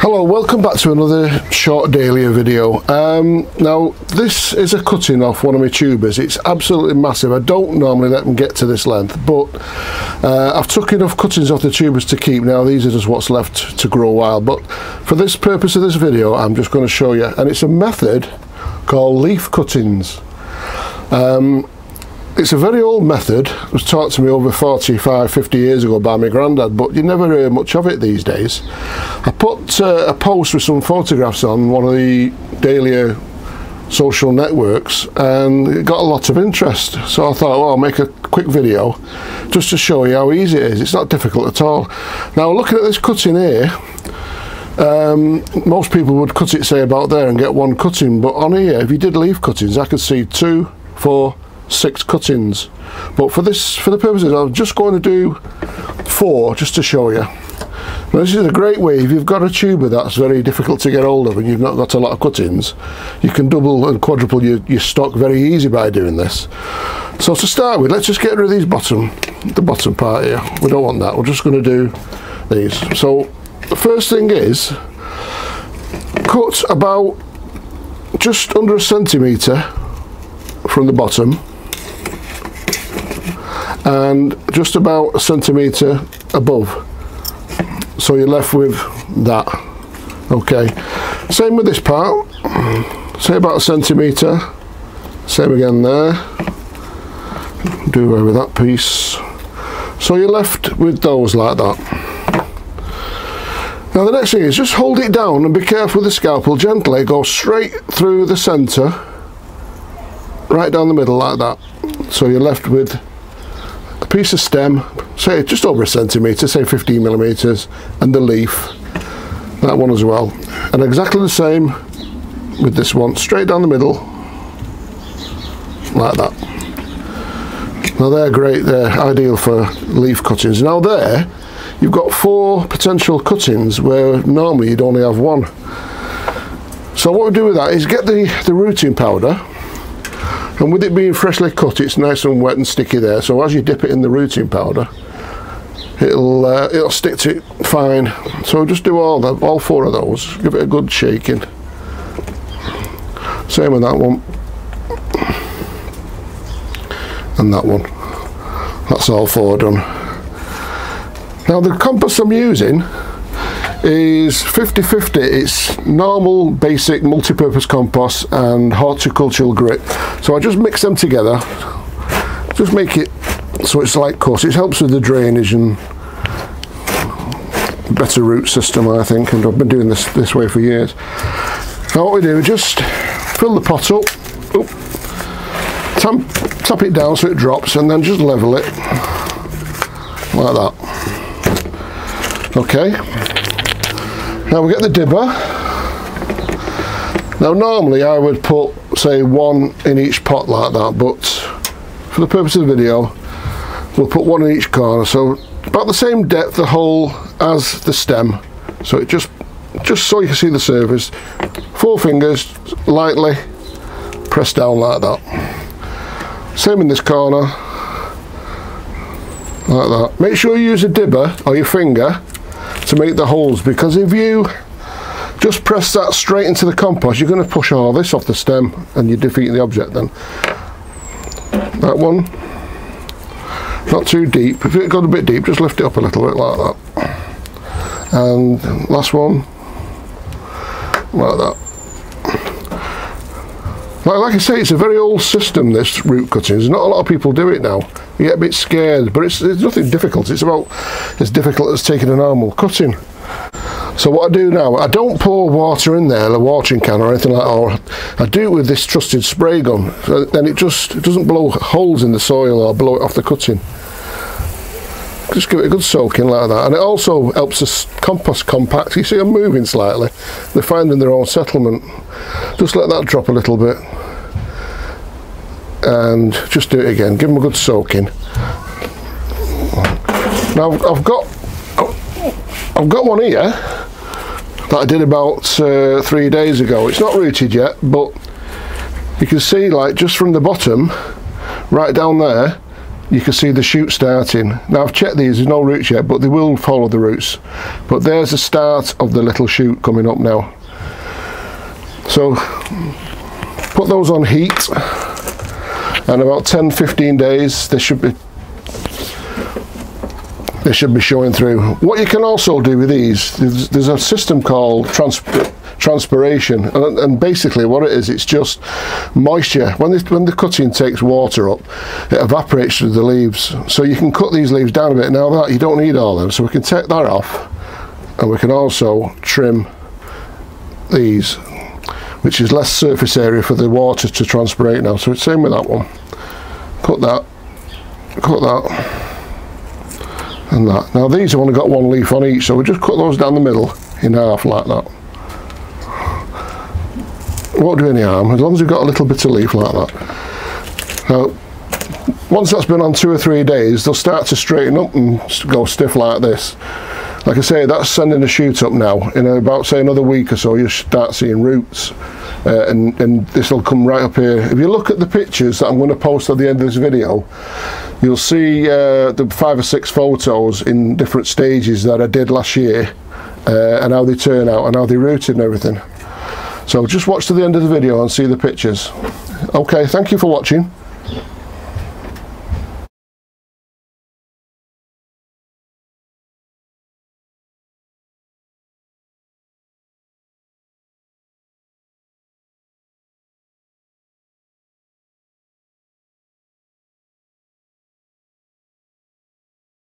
Hello, welcome back to another short Dahlia video. Now this is a cutting off one of my tubers. It's absolutely massive. I don't normally let them get to this length, but I've took enough cuttings off the tubers to keep. Now these are just what's left to grow wild, but for this purpose of this video I'm just going to show you, and it's a method called leaf cuttings. It's a very old method. It was taught to me over 45-50 years ago by my granddad, but you never hear much of it these days. I put a post with some photographs on one of the Dahlia social networks and it got a lot of interest, so I thought, well, I'll make a quick video just to show you how easy it is. It's not difficult at all. Now looking at this cutting here, most people would cut it, say, about there and get one cutting, but on here, if you did leaf cuttings, I could see 2, 4, 6 cuttings, but for the purposes I'm just going to do 4 just to show you. Now this is a great way if you've got a tuber that's very difficult to get hold of and you've not got a lot of cuttings. You can double and quadruple your stock very easy by doing this. So to start with, let's just get rid of these the bottom part here. We don't want that. We're just going to do these. So the first thing is cut about just under 1 centimetre from the bottom and just about 1 centimetre above, so you're left with that. Okay, same with this part, say about 1 centimetre, same again there, do away with that piece, so you're left with those like that. Now the next thing is just hold it down and be careful with the scalpel, gently go straight through the centre, right down the middle like that, so you're left with a piece of stem, say just over 1 centimetre, say 15 millimetres, and the leaf, that one as well, and exactly the same with this one, straight down the middle like that. Now they're great, they're ideal for leaf cuttings. Now there you've got 4 potential cuttings where normally you'd only have 1. So what we do with that is get the rooting powder, and with it being freshly cut, it's nice and wet and sticky there, so as you dip it in the rooting powder, it'll stick to it fine. So just do all 4 of those, give it a good shaking. Same with that one and that one. That's all 4 done. Now the compost I'm using is 50-50. It's normal basic multi-purpose compost and horticultural grit, so I just mix them together, just make it so it's like coarse. It helps with the drainage and better root system, I think, and I've been doing this way for years. Now what we do, just fill the pot up, tap it down so it drops, and then just level it like that. Okay, now we get the dibber. Now normally I would put, say, 1 in each pot like that, but for the purpose of the video we'll put 1 in each corner, so about the same depth the hole as the stem, so it just so you can see the surface. 4 fingers, lightly press down like that. Same in this corner like that. Make sure you use a dibber or your finger to make the holes, because if you just press that straight into the compost, you're going to push all this off the stem and you defeat the object then. That one, not too deep. If it got a bit deep, just lift it up a little bit like that. And last one, like that. Like I say, it's a very old system, this root cutting. There's not a lot of people do it now. You get a bit scared, but it's nothing difficult. It's about as difficult as taking a normal cutting. So what I do now, I don't pour water in there, a watering can or anything like that, or I do it with this trusted spray gun, so then it doesn't blow holes in the soil or blow it off the cutting. Just give it a good soaking like that, and it also helps the compost compact. You see them moving slightly, they're finding their own settlement. Just let that drop a little bit and just do it again, give them a good soaking. Now I've got one here that I did about 3 days ago. It's not rooted yet, but you can see, like, just from the bottom right down there, you can see the shoot starting. Now I've checked these, there's no roots yet, but they will follow the roots. But there's the start of the little shoot coming up now. So put those on heat, and about 10-15 days they should be showing through. What you can also do with these, there's a system called transpiration, and basically what it is, it's just moisture. When the cutting takes water up, it evaporates through the leaves, so you can cut these leaves down a bit. Now that you don't need all of them, so we can take that off, and we can also trim these, which is less surface area for the water to transpirate now. So it's same with that one. Cut that, and that. Now these have only got one leaf on each, so we just cut those down the middle in half like that. Won't do any harm, as long as you've got a little bit of leaf like that. Now, once that's been on 2 or 3 days, they'll start to straighten up and go stiff like this. Like I say, that's sending a shoot up now. In about, say, another week or so, you'll start seeing roots, and this will come right up here. If you look at the pictures that I'm going to post at the end of this video, you'll see the 5 or 6 photos in different stages that I did last year, and how they turn out and how they rooted and everything. So just watch to the end of the video and see the pictures. Okay, thank you for watching.